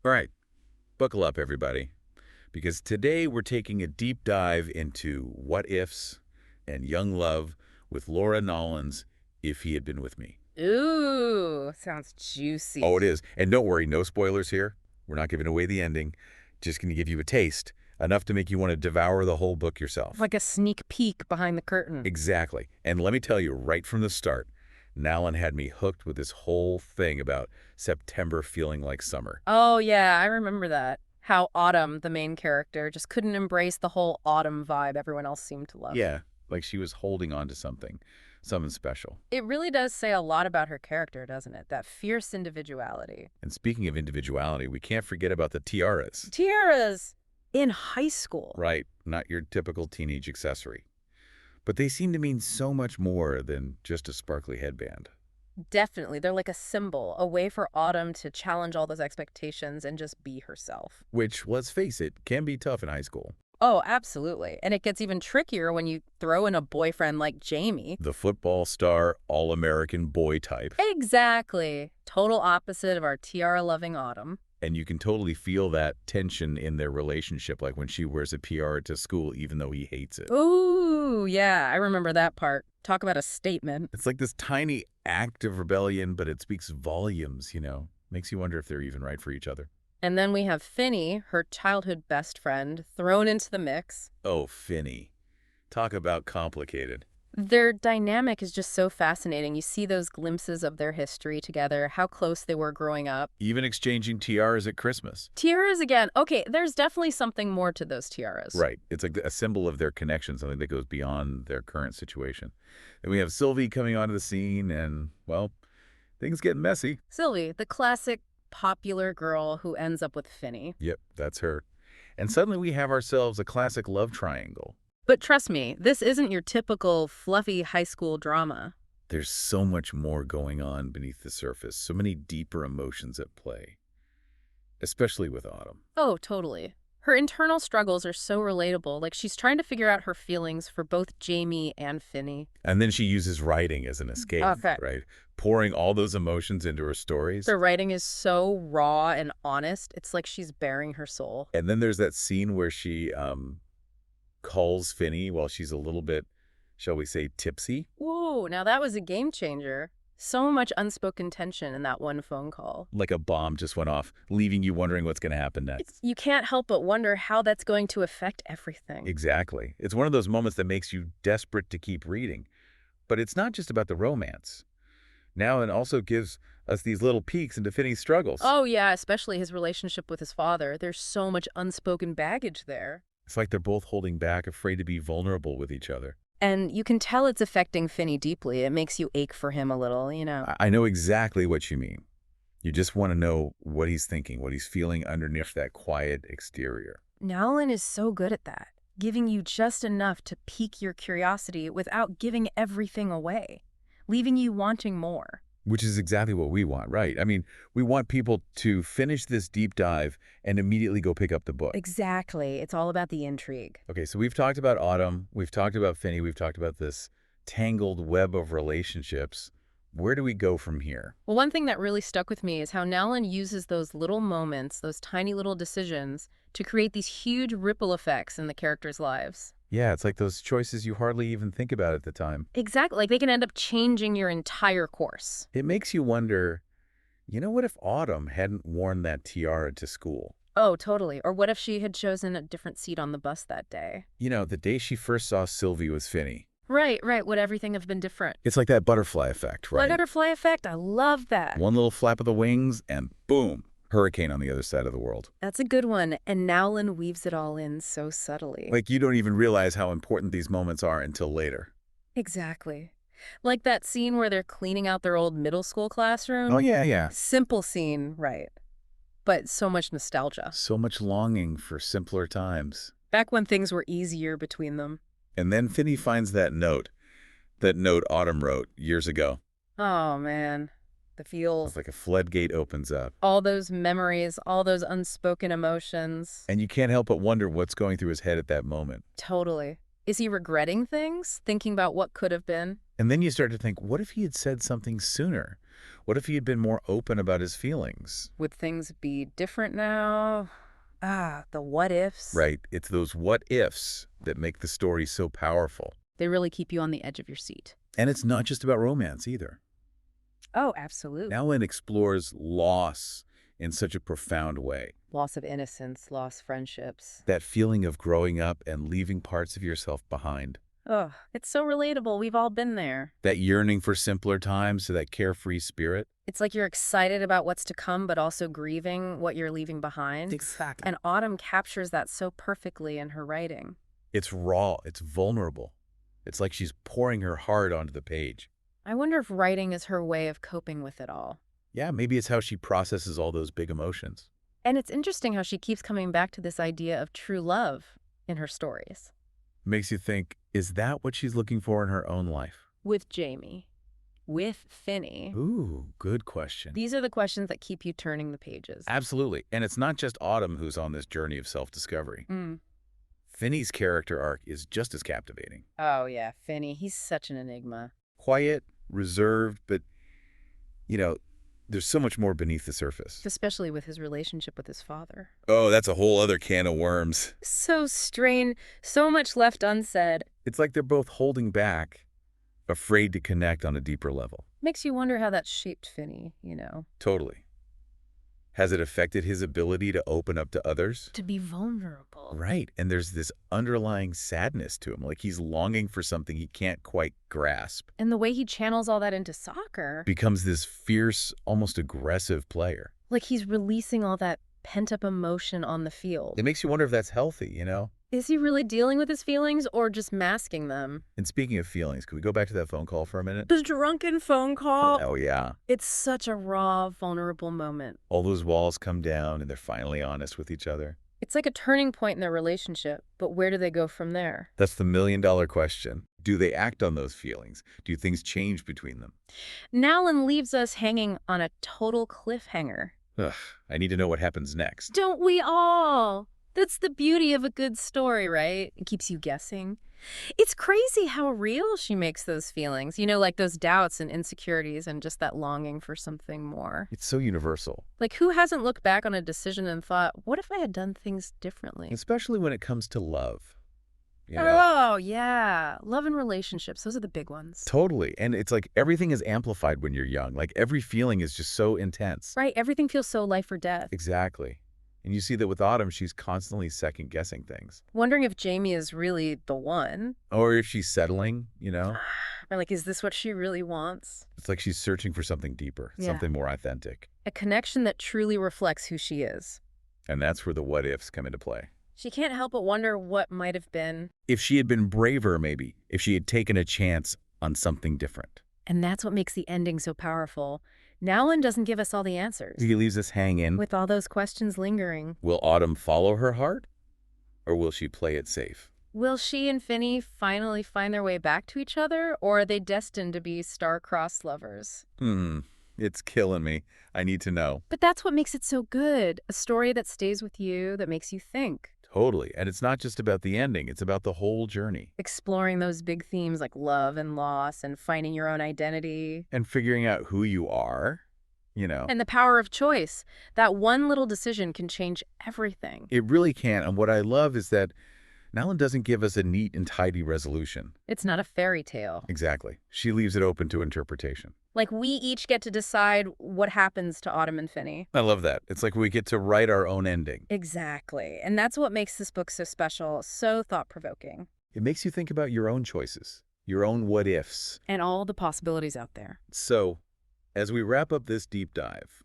All right, buckle up, everybody, because today we're taking a deep dive into what ifs and young love with Laura Nowlin's If He Had Been With Me. Ooh, sounds Oh, it juicy. is. And don't worry, no spoilers here. We're not giving away the ending. Just going to give you a taste, enough to make you want to devour the whole book yourself. Like a sneak peek behind the curtain. Exactly. And let me tell you right from the start, Nowlin had me hooked with this whole thing about September feeling like summer. Oh, yeah, I remember that. How Autumn, the main character, just couldn't embrace the whole autumn vibe everyone else seemed to love. Yeah, like she was holding on to something special. It really does say a lot about her character, doesn't it? That fierce individuality. And speaking of individuality, we can't forget about the tiaras. Tiaras in high school. Right, not your typical teenage accessory. But they seem to mean so much more than just a sparkly headband. Definitely. They're like a symbol, a way for Autumn to challenge all those expectations and just be herself. Which, let's face it, can be tough in high school. Oh, absolutely. And it gets even trickier when you throw in a boyfriend like Jamie. The football star, all-American boy type. Exactly. Total opposite of our tiara-loving Autumn. And you can totally feel that tension in their relationship, like when she wears a tiara to school even though he hates it. Ooh, yeah, I remember that part. Talk about a statement. It's like this tiny act of rebellion, but it speaks volumes. Makes you wonder if they're even right for each other. And then we have Finny, her childhood best friend, thrown into the mix. Oh, Finny. Talk about complicated. Their dynamic is just so fascinating. You see those glimpses of their history together, how close they were growing up. Even exchanging tiaras at Christmas. Tiaras again. Okay, there's definitely something more to those tiaras. Right. It's like a symbol of their connection, something that goes beyond their current situation. Then we have Sylvie coming onto the scene, and, well, things get messy. Sylvie, the classic popular girl who ends up with Finny. Yep, that's her. And suddenly we have ourselves a classic love triangle. But trust me, this isn't your typical fluffy high school drama. There's so much more going on beneath the surface, so many deeper emotions at play, especially with Autumn. Oh, totally. Her internal struggles are so relatable, like she's trying to figure out her feelings for both Jamie and Finny. And then she uses writing as an escape, Okay. right? Pouring all those emotions into her stories. The writing is so raw and honest, it's like she's bearing her soul. And then there's that scene where she calls Finny while she's a little bit, shall we say, tipsy. Ooh, now that was a game changer. So much unspoken tension in that one phone call. Like a bomb just went off, leaving you wondering what's going to happen next. You can't help but wonder how that's going to affect everything. Exactly. It's one of those moments that makes you desperate to keep reading. But it's not just about the romance. Now it also gives us these little peeks into Finny's struggles. Oh, yeah, especially his relationship with his father. There's so much unspoken baggage there. It's like they're both holding back, afraid to be vulnerable with each other. And you can tell it's affecting Finny deeply. It makes you ache for him a little. I know exactly what you mean. You just want to know what he's thinking, what he's feeling underneath that quiet exterior. Nowlin is so good at that, giving you just enough to pique your curiosity without giving everything away, leaving you wanting more. Which is exactly what we want, right? I mean, we want people to finish this deep dive and immediately go pick up the book. Exactly. It's all about the intrigue. Okay, so we've talked about Autumn, we've talked about Finny, we've talked about this tangled web of relationships. Where do we go from here? Well, one thing that really stuck with me is how Nowlin uses those little moments, those tiny little decisions, to create these huge ripple effects in the characters' lives. Yeah, it's like those choices you hardly even think about at the time. Exactly. Like they can end up changing your entire course. It makes you wonder, what if Autumn hadn't worn that tiara to school? Oh, totally. Or what if she had chosen a different seat on the bus that day? The day she first saw Sylvie with Finny. Right. Would everything have been different? It's like that butterfly effect, right? Butterfly effect? I love that. One little flap of the wings and boom, hurricane on the other side of the world. That's a good one. And Nowlin weaves it all in so subtly. Like you don't even realize how important these moments are until later. Exactly. Like that scene where they're cleaning out their old middle school classroom. Oh, yeah. Simple scene, right. But so much nostalgia. So much longing for simpler times. Back when things were easier between them. And then Finny finds that note Autumn wrote years ago. Oh, man. The feels. It's like a floodgate opens up. All those memories, all those unspoken emotions. And you can't help but wonder what's going through his head at that moment. Totally. Is he regretting things? Thinking about what could have been? And then you start to think, what if he had said something sooner? What if he had been more open about his feelings? Would things be different now? Ah, the what ifs. Right, it's those what ifs that make the story so powerful. They really keep you on the edge of your seat. And it's not just about romance either. Oh, absolutely. Nowlin explores loss in such a profound way. Loss of innocence, lost friendships. That feeling of growing up and leaving parts of yourself behind. Oh, it's so relatable. We've all been there. That yearning for simpler times to that carefree spirit. It's like you're excited about what's to come, but also grieving what you're leaving behind. Exactly. And Autumn captures that so perfectly in her writing. It's raw. It's vulnerable. It's like she's pouring her heart onto the page. I wonder if writing is her way of coping with it all. Yeah, maybe it's how she processes all those big emotions. And it's interesting how she keeps coming back to this idea of true love in her stories. Makes you think, is that what she's looking for in her own life? With Jamie. With Finny. Ooh, good question. These are the questions that keep you turning the pages. Absolutely. And it's not just Autumn who's on this journey of self-discovery. Mm. Finny's character arc is just as captivating. Oh, yeah, Finny. He's such an enigma. Quiet, reserved, but, there's so much more beneath the surface. Especially with his relationship with his father. Oh, that's a whole other can of worms. So strained, so much left unsaid. It's like they're both holding back, afraid to connect on a deeper level. Makes you wonder how that shaped Finny, Totally. Has it affected his ability to open up to others? To be vulnerable. Right. And there's this underlying sadness to him, like he's longing for something he can't quite grasp. And the way he channels all that into soccer. Becomes this fierce, almost aggressive player. Like he's releasing all that pent-up emotion on the field. It makes you wonder if that's healthy. Is he really dealing with his feelings or just masking them? And speaking of feelings, could we go back to that phone call for a minute? The drunken phone call. Oh, yeah. It's such a raw, vulnerable moment. All those walls come down and they're finally honest with each other. It's like a turning point in their relationship, but where do they go from there? That's the million-dollar question. Do they act on those feelings? Do things change between them? Nowlin leaves us hanging on a total cliffhanger. Ugh, I need to know what happens next. Don't we all? That's the beauty of a good story, right? It keeps you guessing. It's crazy how real she makes those feelings, like those doubts and insecurities and just that longing for something more. It's so universal. Like, who hasn't looked back on a decision and thought, what if I had done things differently? Especially when it comes to love. Oh, yeah. Love and relationships, those are the big ones. Totally. And it's like everything is amplified when you're young. Like every feeling is just so intense. Right, everything feels so life or death. Exactly. And you see that with Autumn, she's constantly second-guessing things. Wondering if Jamie is really the one. Or if she's settling, Or like, is this what she really wants? It's like she's searching for something deeper, Yeah. something more authentic. A connection that truly reflects who she is. And that's where the what-ifs come into play. She can't help but wonder what might have been. If she had been braver, maybe. If she had taken a chance on something different. And that's what makes the ending so powerful. Nowlin doesn't give us all the answers. He leaves us hanging. With all those questions lingering. Will Autumn follow her heart? Or will she play it safe? Will she and Finny finally find their way back to each other? Or are they destined to be star-crossed lovers? It's killing me. I need to know. But that's what makes it so good. A story that stays with you, that makes you think. Totally. And it's not just about the ending. It's about the whole journey. Exploring those big themes like love and loss and finding your own identity. And figuring out who you are, And the power of choice. That one little decision can change everything. It really can. And what I love is that Nowlin doesn't give us a neat and tidy resolution. It's not a fairy tale. Exactly. She leaves it open to interpretation. Like we each get to decide what happens to Autumn and Finny. I love that. It's like we get to write our own ending. Exactly. And that's what makes this book so special, so thought-provoking. It makes you think about your own choices, your own what-ifs. And all the possibilities out there. So, as we wrap up this deep dive,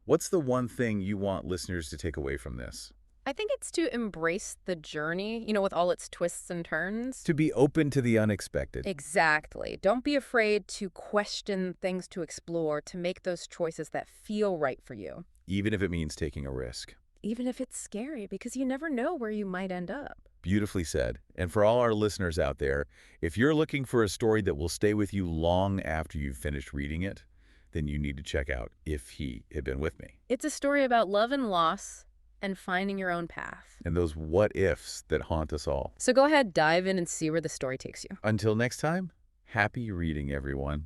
what's the one thing you want listeners to take away from this? I think it's to embrace the journey, with all its twists and turns. To be open to the unexpected. Exactly. Don't be afraid to question things to explore, to make those choices that feel right for you. Even if it means taking a risk. Even if it's scary, because you never know where you might end up. Beautifully said. And for all our listeners out there, if you're looking for a story that will stay with you long after you've finished reading it, then you need to check out If He Had Been With Me. It's a story about love and loss and finding your own path. And those what-ifs that haunt us all. So go ahead, dive in and see where the story takes you. Until next time, happy reading, everyone.